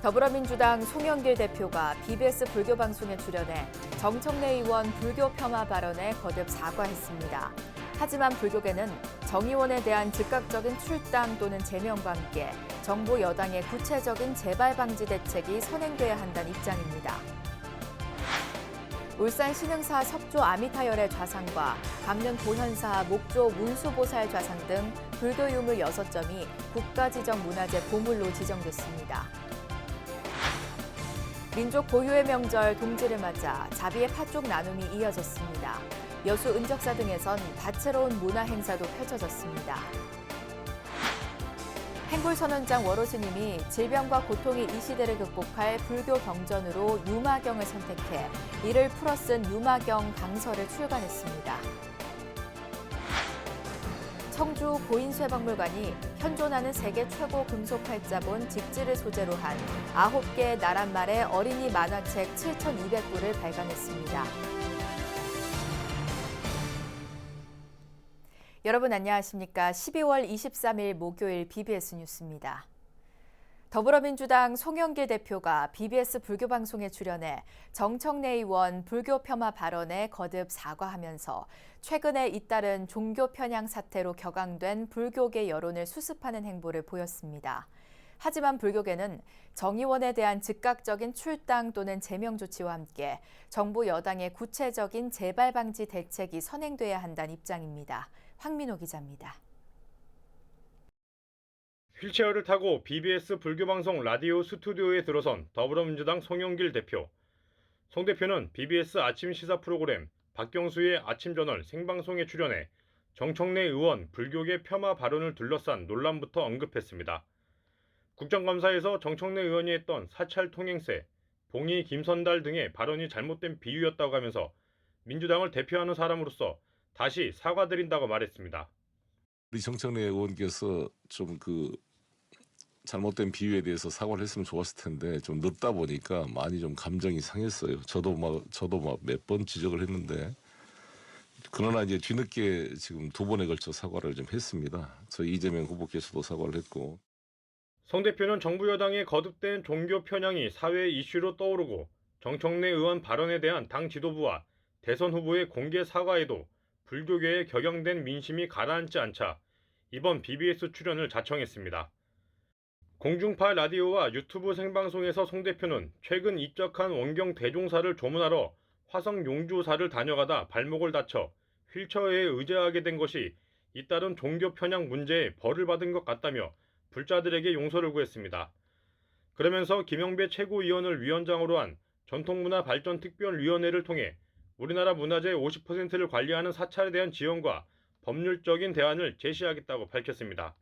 더불어민주당 송영길 대표가 BBS 불교 방송에 출연해 정청래 의원 불교 폄하 발언에 거듭 사과했습니다. 하지만 불교계는 정 의원에 대한 즉각적인 출당 또는 제명과 함께 정부 여당의 구체적인 재발 방지 대책이 선행돼야 한다는 입장입니다. 울산 신흥사 석조 아미타열의 좌상과 강릉 보현사 목조 문수보살 좌상 등 불교 유물 6점이 국가지정문화재 보물로 지정됐습니다. 민족 고유의 명절 동지를 맞아 자비의 팥죽 나눔이 이어졌습니다. 여수 은적사 등에선 다채로운 문화 행사도 펼쳐졌습니다. 행불선원장 월호스님이 질병과 고통의 이 시대를 극복할 불교 경전으로 유마경을 선택해 이를 풀어쓴 유마경 강서를 출간했습니다. 청주 고인쇠박물관이 현존하는 세계 최고 금속 활자본 직지를 소재로 한 9개 나란말의 어린이 만화책 7,200부를 발간했습니다. 여러분 안녕하십니까? 12월 23일 목요일 BBS 뉴스입니다. 더불어민주당 송영길 대표가 BBS 불교방송에 출연해 정청래 의원 불교 폄하 발언에 거듭 사과하면서 최근에 잇따른 종교 편향 사태로 격앙된 불교계 여론을 수습하는 행보를 보였습니다. 하지만 불교계는 정 의원에 대한 즉각적인 출당 또는 제명 조치와 함께 정부 여당의 구체적인 재발 방지 대책이 선행돼야 한다는 입장입니다. 황민호 기자입니다. 휠체어를 타고 BBS 불교방송 라디오 스튜디오에 들어선 더불어민주당 송영길 대표. 송 대표는 BBS 아침 시사 프로그램 박경수의 아침저널 생방송에 출연해 정청래 의원 불교계 폄하 발언을 둘러싼 논란부터 언급했습니다. 국정감사에서 정청래 의원이 했던 사찰 통행세, 봉이 김선달 등의 발언이 잘못된 비유였다고 하면서 민주당을 대표하는 사람으로서 다시 사과드린다고 말했습니다. 우리 정청래 의원께서 좀 잘못된 비유에 대해서 사과를 했으면 좋았을 텐데 좀 늦다 보니까 많이 좀 감정이 상했어요. 저도 몇 번 지적을 했는데 그러나 이제 뒤늦게 지금 2번에 걸쳐 사과를 좀 했습니다. 저희 이재명 후보께서도 사과를 했고. 송 대표는 정부 여당의 거듭된 종교 편향이 사회 이슈로 떠오르고 정청래 의원 발언에 대한 당 지도부와 대선 후보의 공개 사과에도 불교계의 격양된 민심이 가라앉지 않자 이번 BBS 출연을 자청했습니다. 공중파 라디오와 유튜브 생방송에서 송 대표는 최근 입적한 원경 대종사를 조문하러 화성 용주사를 다녀가다 발목을 다쳐 휠체어에 의지하게 된 것이 잇따른 종교 편향 문제에 벌을 받은 것 같다며 불자들에게 용서를 구했습니다. 그러면서 김영배 최고위원을 위원장으로 한 전통문화발전특별위원회를 통해 우리나라 문화재 50%를 관리하는 사찰에 대한 지원과 법률적인 대안을 제시하겠다고 밝혔습니다.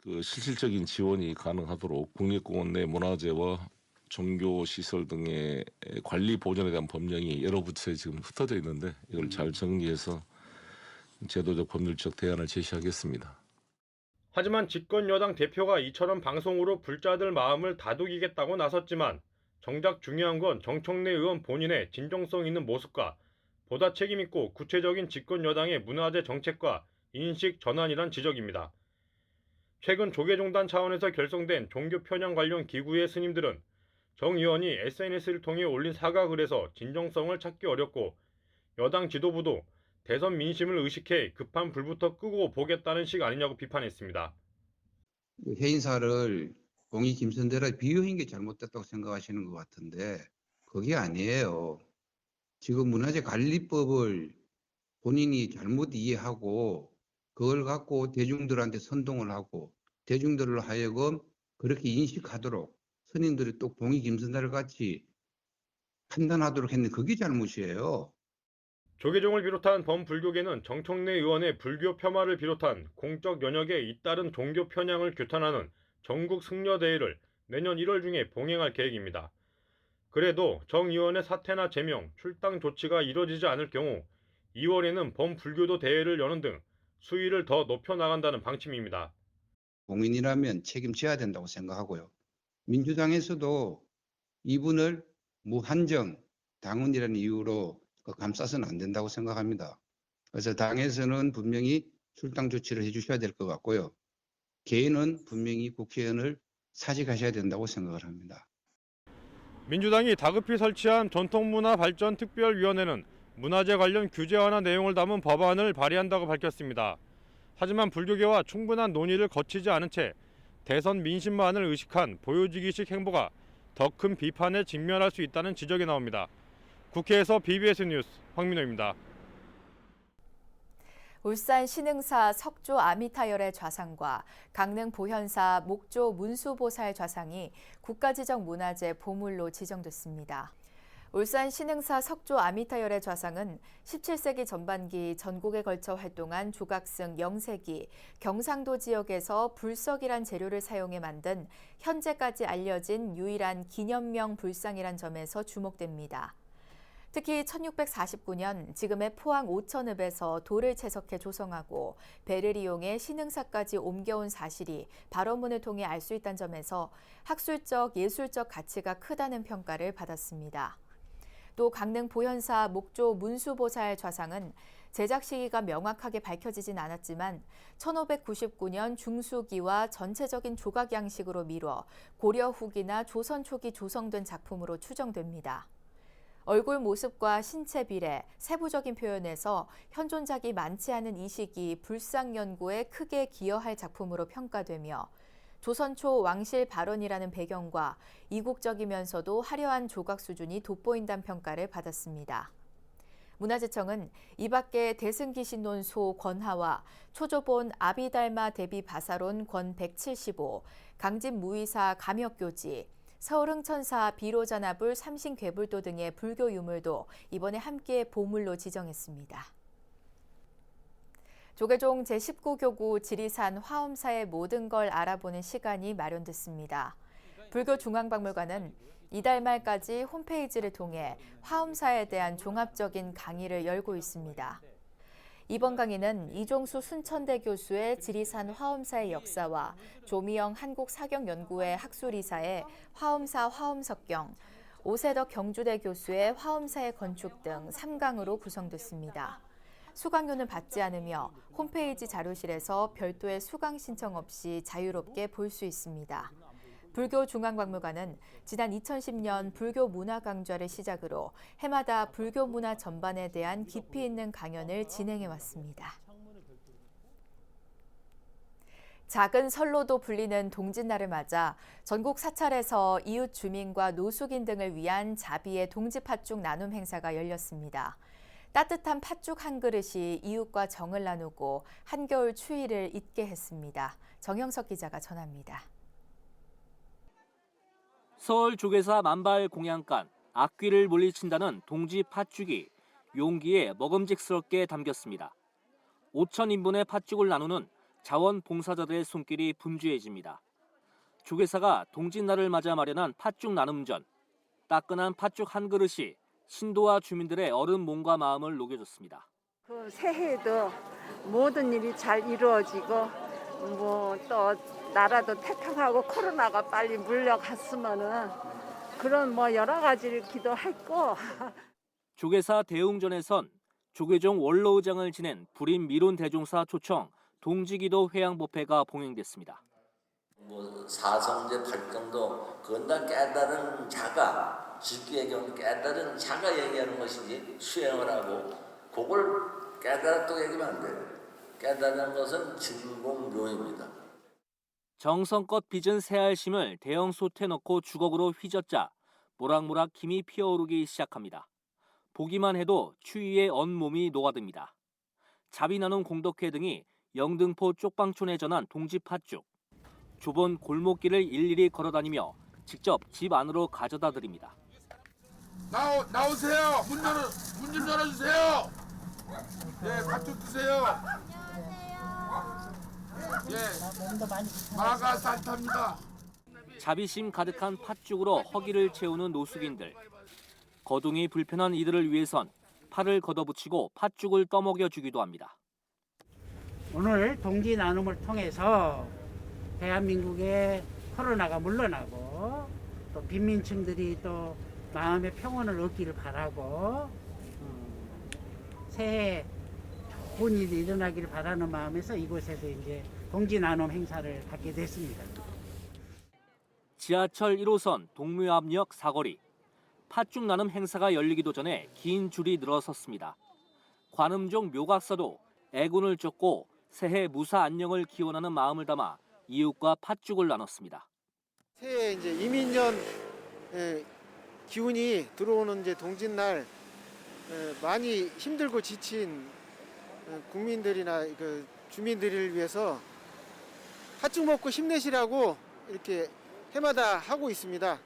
실질적인 지원이 가능하도록 국립공원 내 문화재와 종교시설 등의 관리 보존에 대한 법령이 여러 부처에 지금 흩어져 있는데 이걸 잘 정리해서 제도적 법률적 대안을 제시하겠습니다. 하지만 집권 여당 대표가 이처럼 방송으로 불자들 마음을 다독이겠다고 나섰지만 정작 중요한 건 정청래 의원 본인의 진정성 있는 모습과 보다 책임있고 구체적인 집권 여당의 문화재 정책과 인식 전환이란 지적입니다. 최근 조계종단 차원에서 결성된 종교 편향 관련 기구의 스님들은 정 의원이 SNS를 통해 올린 사과글에서 진정성을 찾기 어렵고 여당 지도부도 대선 민심을 의식해 급한 불부터 끄고 보겠다는 식 아니냐고 비판했습니다. 해인사를 봉이 김선대라 비유한 게 잘못됐다고 생각하시는 것 같은데 그게 아니에요. 지금 문화재관리법을 본인이 잘못 이해하고 그걸 갖고 대중들한테 선동을 하고 대중들을 하여금 그렇게 인식하도록 스님들이 또 봉이 김선달을 같이 판단하도록 했는데 그게 잘못이에요. 조계종을 비롯한 범불교계는 정청래 의원의 불교 폄하를 비롯한 공적 연역에 잇따른 종교 편향을 규탄하는 전국 승려대회를 내년 1월 중에 봉행할 계획입니다. 그래도 정 의원의 사퇴나 제명, 출당 조치가 이뤄지지 않을 경우 2월에는 범불교도 대회를 여는 등 수위를 더 높여나간다는 방침입니다. 공인이라면 책임져야 된다고 생각하고요. 민주당에서도 이분을 무한정 당원이라는 이유로 감싸서는 안 된다고 생각합니다. 그래서 당에서는 분명히 출당 조치를 해주셔야 될 것 같고요. 개인은 분명히 국회의원을 사직하셔야 된다고 생각을 합니다. 민주당이 다급히 설치한 전통문화발전특별위원회는 문화재 관련 규제 완화 내용을 담은 법안을 발의한다고 밝혔습니다. 하지만 불교계와 충분한 논의를 거치지 않은 채 대선 민심만을 의식한 보여주기식 행보가 더 큰 비판에 직면할 수 있다는 지적이 나옵니다. 국회에서 BBS 뉴스 황민호입니다. 울산 신흥사 석조 아미타열의 좌상과 강릉 보현사 목조 문수보살 좌상이 국가지정 문화재 보물로 지정됐습니다. 울산 신흥사 석조 아미타열의 좌상은 17세기 전반기 전국에 걸쳐 활동한 조각승 영세기 경상도 지역에서 불석이란 재료를 사용해 만든 현재까지 알려진 유일한 기념명 불상이란 점에서 주목됩니다. 특히 1649년 지금의 포항 오천읍에서 돌을 채석해 조성하고 배를 이용해 신흥사까지 옮겨온 사실이 발원문을 통해 알 수 있다는 점에서 학술적, 예술적 가치가 크다는 평가를 받았습니다. 또 강릉 보현사 목조 문수보살 좌상은 제작 시기가 명확하게 밝혀지진 않았지만 1599년 중수기와 전체적인 조각 양식으로 미뤄 고려 후기나 조선 초기 조성된 작품으로 추정됩니다. 얼굴 모습과 신체 비례, 세부적인 표현에서 현존작이 많지 않은 이 시기 불상 연구에 크게 기여할 작품으로 평가되며 조선 초 왕실 발원이라는 배경과 이국적이면서도 화려한 조각 수준이 돋보인다는 평가를 받았습니다. 문화재청은 이 밖에 대승기신론소 권하와 초조본 아비달마 대비 바사론 권 175, 강진무의사 감역교지, 서울흥천사 비로자나불 삼신괴불도 등의 불교 유물도 이번에 함께 보물로 지정했습니다. 조계종 제19교구 지리산 화엄사의 모든 걸 알아보는 시간이 마련됐습니다. 불교중앙박물관은 이달 말까지 홈페이지를 통해 화엄사에 대한 종합적인 강의를 열고 있습니다. 이번 강의는 이종수 순천대 교수의 지리산 화엄사의 역사와 조미영 한국사경연구회 학술이사의 화엄사 화엄석경, 오세덕 경주대 교수의 화엄사의 건축 등 3강으로 구성됐습니다. 수강료는 받지 않으며 홈페이지 자료실에서 별도의 수강 신청 없이 자유롭게 볼 수 있습니다. 불교중앙박물관은 지난 2010년 불교문화강좌를 시작으로 해마다 불교문화 전반에 대한 깊이 있는 강연을 진행해왔습니다. 작은 설로도 불리는 동짓날을 맞아 전국 사찰에서 이웃 주민과 노숙인 등을 위한 자비의 동지 팥죽 나눔 행사가 열렸습니다. 따뜻한 팥죽 한 그릇이 이웃과 정을 나누고 한겨울 추위를 잊게 했습니다. 정형석 기자가 전합니다. 서울 조계사 만발 공양간 악귀를 물리친다는 동지 팥죽이 용기에 먹음직스럽게 담겼습니다. 5,000인분의 팥죽을 나누는 자원봉사자들의 손길이 분주해집니다. 조계사가 동짓날을 맞아 마련한 팥죽 나눔전, 따끈한 팥죽 한 그릇이 신도와 주민들의 얼음 몸과 마음을 녹여줬습니다. 그 새해에도 모든 일이 잘 이루어지고 또 나라도 태평하고 코로나가 빨리 물러갔으면은 그런 여러 가지를 기도했고. 조계사 대웅전에선 조계종 원로의장을 지낸 불임 미론 대종사 초청 동지기도 회양법회가 봉행됐습니다. 사성제 팔경도 그건 다 깨달은 자가, 쉽게 얘기하면 깨달은 자가 얘기하는 것이지 수행을 하고 그걸 깨달았다고 얘기하면 안 돼요. 깨달은 것은 진공묘입니다. 정성껏 빚은 새알심을 대형 솥에 넣고 주걱으로 휘젓자 모락모락 김이 피어오르기 시작합니다. 보기만 해도 추위에 온몸이 녹아듭니다. 자비 나눔 공덕회 등이 영등포 쪽방촌에 전한 동지 팥죽. 좁은 골목길을 일일이 걸어다니며 직접 집 안으로 가져다 드립니다. 나오세요. 문 좀 열어주세요. 예, 팥죽 드세요. 예, 마가 산타입니다. 자비심 가득한 팥죽으로 허기를 채우는 노숙인들. 거동이 불편한 이들을 위해선 팔을 걷어붙이고 팥죽을 떠먹여 주기도 합니다. 오늘 동지 나눔을 통해서 대한민국의 코로나가 물러나고 또 빈민층들이 또 마음의 평온을 얻기를 바라고 새해 좋은 일이 일어나기를 바라는 마음에서 이곳에서 이제 동지 나눔 행사를 갖게 됐습니다. 지하철 1호선 동묘암역 사거리. 팥죽 나눔 행사가 열리기도 전에 긴 줄이 늘어섰습니다. 관음종 묘각사도 애군을 쫓고 새해 무사 안녕을 기원하는 마음을 담아 이웃과 팥죽을 나눴습니다. 새해 이제 이민년 기운이 들어오는 이제 동짓날 많이 힘들고 지친 국민들이나 그 주민들을 위해서 팥죽 먹고 힘내시라고 이렇게 해마다 하고 있습니다.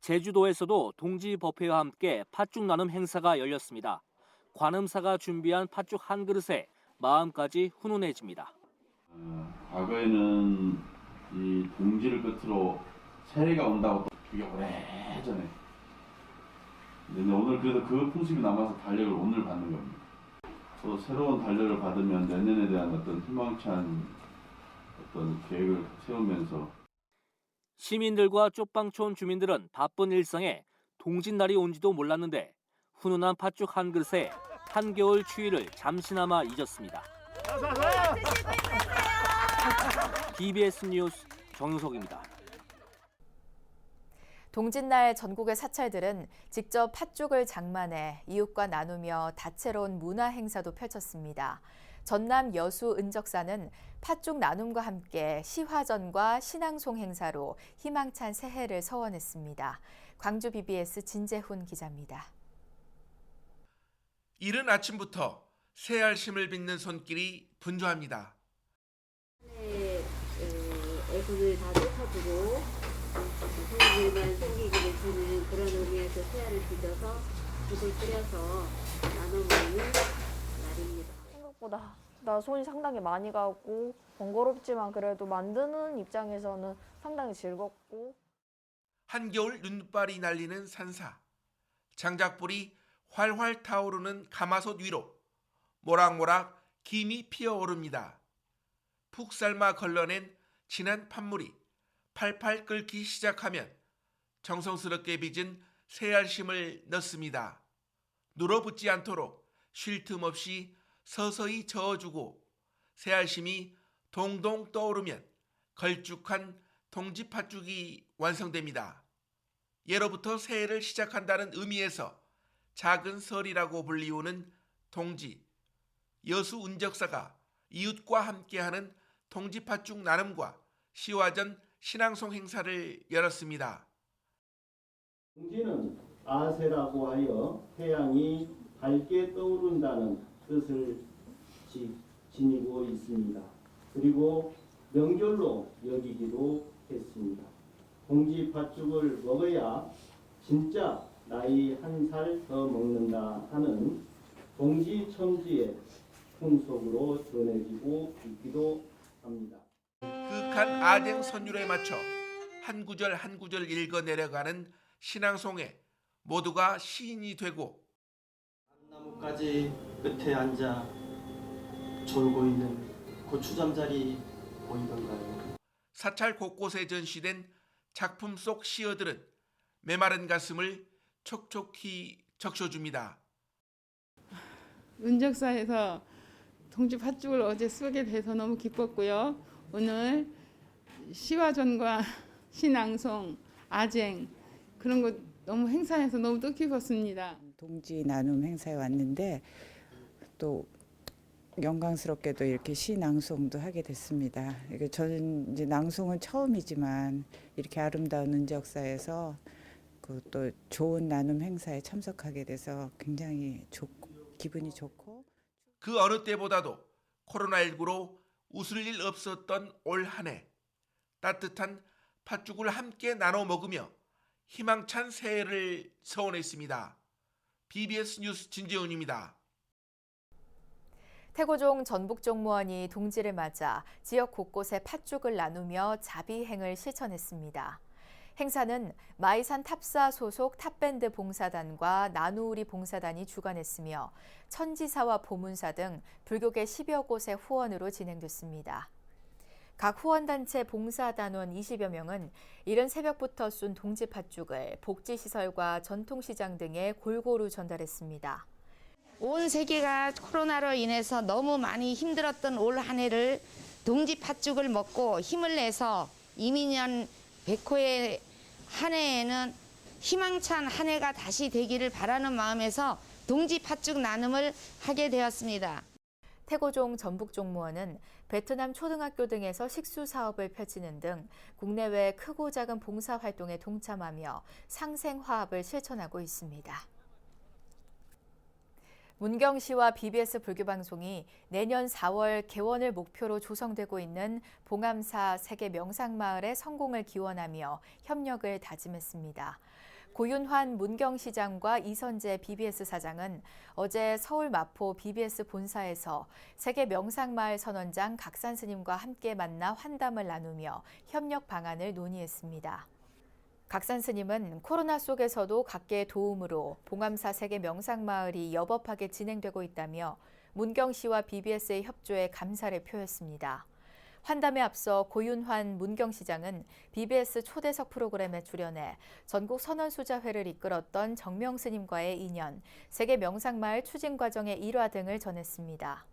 제주도에서도 동지 법회와 함께 팥죽 나눔 행사가 열렸습니다. 관음사가 준비한 팥죽 한 그릇에 마음까지 훈훈해집니다. 과거에는 이 동지를 끝으로 새해가 온다고 또 그게 오래전에. 근데 오늘 그래도 그 풍습이 남아서 달력을 오늘 받는 겁니다. 또 새로운 달력을 받으면 내년에 대한 어떤 희망찬 어떤 계획을 세우면서 시민들과 쪽방촌 주민들은 바쁜 일상에 동짓날이 온지도 몰랐는데 훈훈한 팥죽 한 그릇에 한겨울 추위를 잠시나마 잊었습니다. BBS 뉴스 정유석입니다. 동짓날 전국의 사찰들은 직접 팥죽을 장만해 이웃과 나누며 다채로운 문화 행사도 펼쳤습니다. 전남 여수 은적사는 팥죽 나눔과 함께 시화전과 신앙송 행사로 희망찬 새해를 서원했습니다. 광주 BBS 진재훈 기자입니다. 이른 아침부터 새알심을 빚는 손길이 분주합니다. 애군을 다 쫓아주고 성질만 생기기를 주는 그런 의미에서 새알을 빚어서 죽을 끓여서 나눠 먹는 날입니다. 생각보다 나 손이 상당히 많이 가고 번거롭지만 그래도 만드는 입장에서는 상당히 즐겁고. 한겨울 눈발이 날리는 산사, 장작불이 활활 타오르는 가마솥 위로 모락모락 김이 피어오릅니다. 푹 삶아 걸러낸 진한 팥물이 팔팔 끓기 시작하면 정성스럽게 빚은 새알심을 넣습니다. 눌어붙지 않도록 쉴 틈 없이 서서히 저어주고 새알심이 동동 떠오르면 걸쭉한 동지팥죽이 완성됩니다. 예로부터 새해를 시작한다는 의미에서 작은 설이라고 불리우는 동지, 여수 은적사가 이웃과 함께하는 동지팥죽 나눔과 시화전 신앙송 행사를 열었습니다. 동지는 아세라고 하여 태양이 밝게 떠오른다는 뜻을 지니고 있습니다. 그리고 명절로 여기기도 했습니다. 동지팥죽을 먹어야 진짜 나이 한 살 더 먹는다 하는 동지천지의 풍속으로 전해지고 있기도 합니다. 극한 아쟁 선율에 맞춰 한 구절 한 구절 읽어 내려가는 신앙송에 모두가 시인이 되고 나무까지 끝에 앉아 졸고 있는 고추잠자리 보이던가요? 사찰 곳곳에 전시된 작품 속 시어들은 메마른 가슴을 촉촉히 적셔줍니다. 은적사에서 동지 팥죽을 어제 쓰게 돼서 너무 기뻤고요. 오늘 시화전과 신앙송, 아쟁 그런 거 너무 행사해서 너무 뜻깊었습니다. 동지 나눔 행사에 왔는데 또 영광스럽게도 이렇게 시낭송도 하게 됐습니다. 저는 이제 낭송은 처음이지만 이렇게 아름다운 은적사에서 또 좋은 나눔 행사에 참석하게 돼서 굉장히 기분이 좋고 그 어느 때보다도 코로나19로 웃을 일 없었던 올 한 해 따뜻한 팥죽을 함께 나눠 먹으며 희망찬 새해를 서원했습니다. BBS 뉴스 진재훈입니다. 태고종 전북종무원이 동지를 맞아 지역 곳곳에 팥죽을 나누며 자비행을 실천했습니다. 행사는 마이산 탑사 소속 탑밴드 봉사단과 나누우리 봉사단이 주관했으며 천지사와 보문사 등 불교계 10여 곳의 후원으로 진행됐습니다. 각 후원단체 봉사단원 20여 명은 이른 새벽부터 쏜 동지 팥죽을 복지시설과 전통시장 등에 골고루 전달했습니다. 온 세계가 코로나로 인해서 너무 많이 힘들었던 올 한 해를 동지 팥죽을 먹고 힘을 내서 이민년 백호의 한 해에는 희망찬 한 해가 다시 되기를 바라는 마음에서 동지 팥죽 나눔을 하게 되었습니다. 태고종 전북종무원은 베트남 초등학교 등에서 식수 사업을 펼치는 등 국내외 크고 작은 봉사 활동에 동참하며 상생화합을 실천하고 있습니다. 문경시와 BBS 불교방송이 내년 4월 개원을 목표로 조성되고 있는 봉암사 세계 명상마을의 성공을 기원하며 협력을 다짐했습니다. 고윤환 문경시장과 이선재 BBS 사장은 어제 서울 마포 BBS 본사에서 세계 명상마을 선원장 각산 스님과 함께 만나 환담을 나누며 협력 방안을 논의했습니다. 각산 스님은 코로나 속에서도 각계의 도움으로 봉암사 세계 명상마을이 여법하게 진행되고 있다며 문경시와 BBS의 협조에 감사를 표했습니다. 환담에 앞서 고윤환 문경시장은 BBS 초대석 프로그램에 출연해 전국 선원수자회를 이끌었던 정명 스님과의 인연, 세계 명상마을 추진 과정의 일화 등을 전했습니다.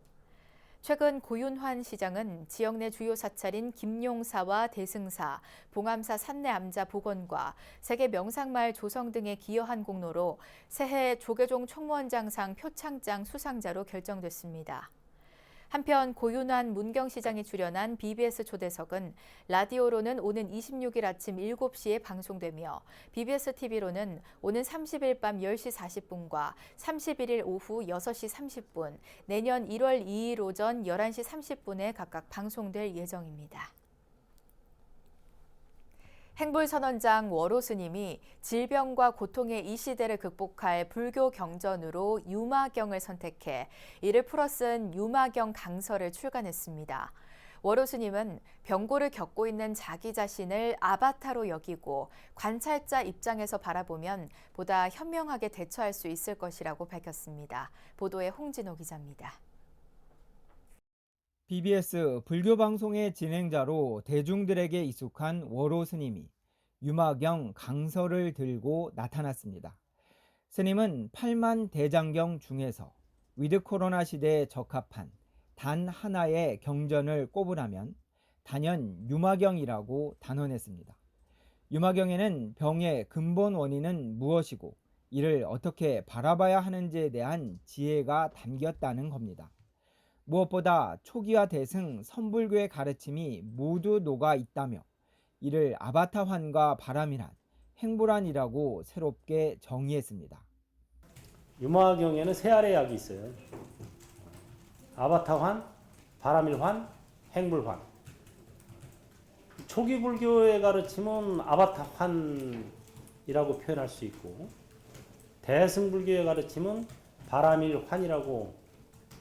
최근 고윤환 시장은 지역 내 주요 사찰인 김용사와 대승사, 봉암사 산내암자 복원과 세계 명상마을 조성 등에 기여한 공로로 새해 조계종 총무원장상 표창장 수상자로 결정됐습니다. 한편 고윤환 문경시장이 출연한 BBS 초대석은 라디오로는 오는 26일 아침 7시에 방송되며 BBS TV로는 오는 30일 밤 10시 40분과 31일 오후 6시 30분, 내년 1월 2일 오전 11시 30분에 각각 방송될 예정입니다. 행불선원장 월호 스님이 질병과 고통의 이 시대를 극복할 불교 경전으로 유마경을 선택해 이를 풀어쓴 유마경 강서를 출간했습니다. 월호 스님은 병고를 겪고 있는 자기 자신을 아바타로 여기고 관찰자 입장에서 바라보면 보다 현명하게 대처할 수 있을 것이라고 밝혔습니다. 보도에 홍진호 기자입니다. BBS 불교방송의 진행자로 대중들에게 익숙한 월호 스님이 유마경 강서를 들고 나타났습니다. 스님은 8만 대장경 중에서 위드 코로나 시대에 적합한 단 하나의 경전을 꼽으라면 단연 유마경이라고 단언했습니다. 유마경에는 병의 근본 원인은 무엇이고 이를 어떻게 바라봐야 하는지에 대한 지혜가 담겼다는 겁니다. 무엇보다 초기와 대승 선불교의 가르침이 모두 녹아 있다며 이를 아바타환과 바람일환, 행불환이라고 새롭게 정의했습니다. 유마경에는 세 알의 약이 있어요. 아바타환, 바람일환, 행불환. 초기 불교의 가르침은 아바타환이라고 표현할 수 있고 대승 불교의 가르침은 바람일환이라고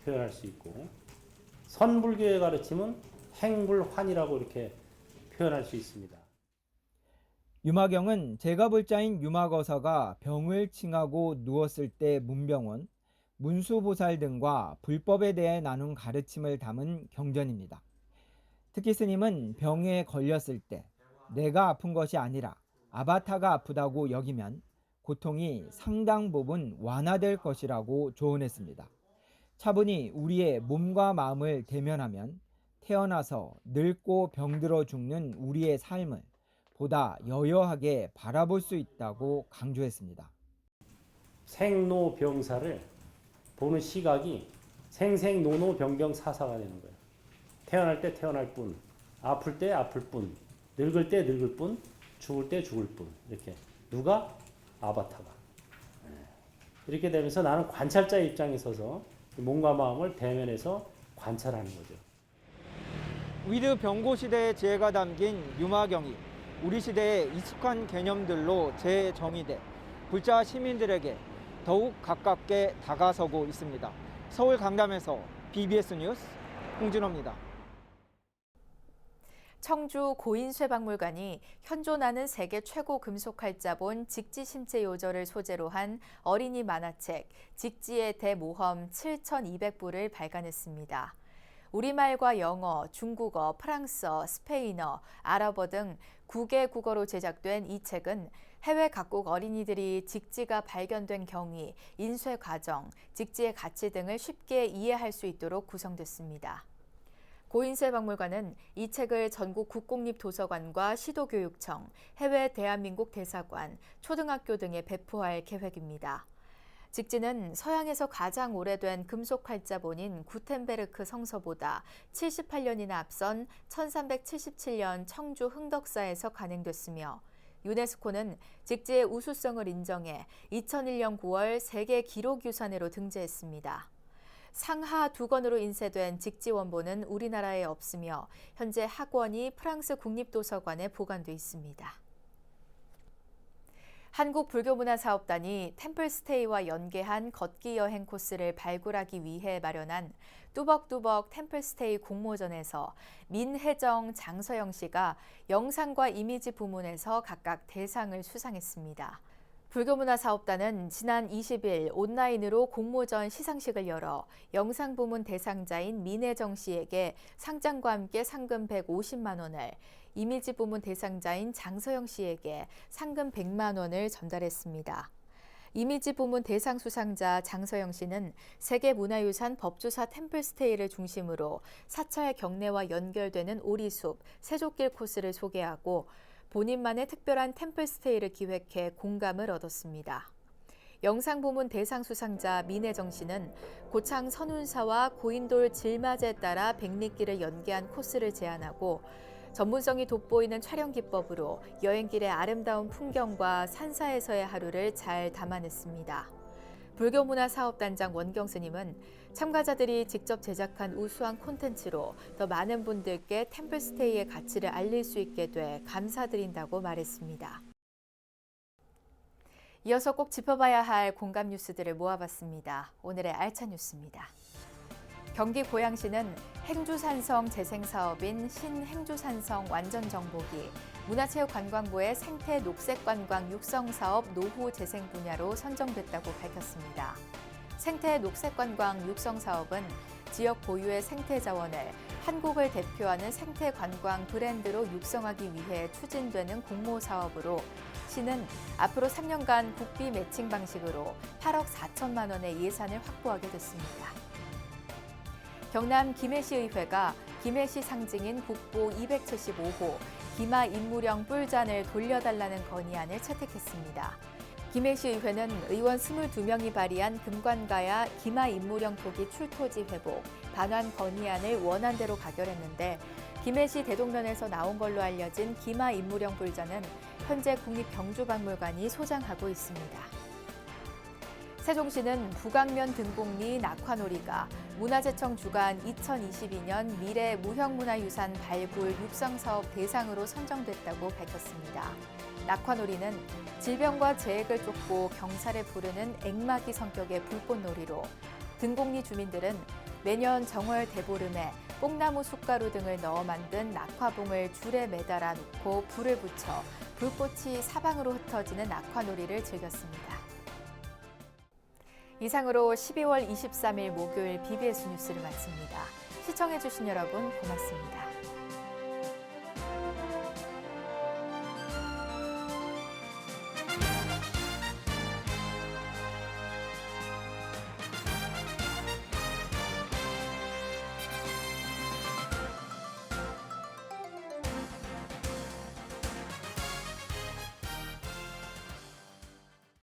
표현할 수 있고 선불교의 가르침은 행불환이라고 이렇게 표현할 수 있습니다. 유마경은 제가불자인 유마거사가 병을 칭하고 누웠을 때 문병원, 문수보살 등과 불법에 대해 나눈 가르침을 담은 경전입니다. 특히 스님은 병에 걸렸을 때 내가 아픈 것이 아니라 아바타가 아프다고 여기면 고통이 상당 부분 완화될 것이라고 조언했습니다. 차분히 우리의 몸과 마음을 대면하면 태어나서 늙고 병들어 죽는 우리의 삶을 보다 여여하게 바라볼 수 있다고 강조했습니다. 생로병사를 보는 시각이 생생노노병병사사가 되는 거예요. 태어날 때 태어날 뿐, 아플 때 아플 뿐, 늙을 때 늙을 뿐, 죽을 때 죽을 뿐. 이렇게 누가? 아바타가. 이렇게 되면서 나는 관찰자의 입장에 서서 몸과 마음을 대면해서 관찰하는 거죠. 위드 병고 시대의 지혜가 담긴 유마경이 우리 시대의 익숙한 개념들로 재정의돼 불자 시민들에게 더욱 가깝게 다가서고 있습니다. 서울 강남에서 BBS 뉴스 홍진호입니다. 청주 고인쇠박물관이 현존하는 세계 최고 금속활자본 직지심체 요절을 소재로 한 어린이 만화책 직지의 대모험 7,200부를 발간했습니다. 우리말과 영어, 중국어, 프랑스어, 스페인어, 아랍어 등 9개 국어로 제작된 이 책은 해외 각국 어린이들이 직지가 발견된 경위, 인쇄 과정, 직지의 가치 등을 쉽게 이해할 수 있도록 구성됐습니다. 고인세 박물관은 이 책을 전국 국공립도서관과 시도교육청, 해외 대한민국 대사관, 초등학교 등에 배포할 계획입니다. 직지는 서양에서 가장 오래된 금속 활자본인 구텐베르크 성서보다 78년이나 앞선 1377년 청주 흥덕사에서 간행됐으며 유네스코는 직지의 우수성을 인정해 2001년 9월 세계 기록유산으로 등재했습니다. 상하 2권으로 인쇄된 직지 원본은 우리나라에 없으며 현재 학원이 프랑스 국립도서관에 보관돼 있습니다. 한국불교문화사업단이 템플스테이와 연계한 걷기 여행 코스를 발굴하기 위해 마련한 뚜벅뚜벅 템플스테이 공모전에서 민혜정, 장서영 씨가 영상과 이미지 부문에서 각각 대상을 수상했습니다. 불교문화사업단은 지난 20일 온라인으로 공모전 시상식을 열어 영상 부문 대상자인 민혜정 씨에게 상장과 함께 상금 150만 원을, 이미지 부문 대상자인 장서영 씨에게 상금 100만 원을 전달했습니다. 이미지 부문 대상 수상자 장서영 씨는 세계문화유산 법조사 템플스테이를 중심으로 사찰 경내와 연결되는 오리숲, 세족길 코스를 소개하고 본인만의 특별한 템플스테이를 기획해 공감을 얻었습니다. 영상 부문 대상 수상자 민혜정 씨는 고창 선운사와 고인돌 질맞에 따라 백리길을 연계한 코스를 제안하고 전문성이 돋보이는 촬영 기법으로 여행길의 아름다운 풍경과 산사에서의 하루를 잘 담아냈습니다. 불교문화사업단장 원경 스님은 참가자들이 직접 제작한 우수한 콘텐츠로 더 많은 분들께 템플스테이의 가치를 알릴 수 있게 돼 감사드린다고 말했습니다. 이어서 꼭 짚어봐야 할 공감 뉴스들을 모아봤습니다. 오늘의 알찬 뉴스입니다. 경기 고양시는 행주산성 재생사업인 신행주산성 완전정복이 문화체육관광부의 생태 녹색관광 육성사업 노후 재생 분야로 선정됐다고 밝혔습니다. 생태 녹색관광 육성사업은 지역 고유의 생태 자원을 한국을 대표하는 생태 관광 브랜드로 육성하기 위해 추진되는 공모사업으로 시는 앞으로 3년간 국비 매칭 방식으로 8억 4천만 원의 예산을 확보하게 됐습니다. 경남 김해시의회가 김해시 상징인 국보 275호 기마 인무령 뿔잔을 돌려달라는 건의안을 채택했습니다. 김해시의회는 의원 22명이 발의한 금관가야 기마 인무령 토기 출토지 회복, 반환 건의안을 원안대로 가결했는데 김해시 대동면에서 나온 걸로 알려진 기마 인무령 뿔잔은 현재 국립경주박물관이 소장하고 있습니다. 세종시는 북악면 등곡리 낙화놀이가 문화재청 주관 2022년 미래 무형문화유산 발굴 육성사업 대상으로 선정됐다고 밝혔습니다. 낙화놀이는 질병과 재해를 쫓고 경사를 부르는 액막이 성격의 불꽃놀이로 등곡리 주민들은 매년 정월 대보름에 뽕나무 숯가루 등을 넣어 만든 낙화봉을 줄에 매달아 놓고 불을 붙여 불꽃이 사방으로 흩어지는 낙화놀이를 즐겼습니다. 이상으로 12월 23일 목요일 BBS 뉴스를 마칩니다. 시청해주신 여러분 고맙습니다.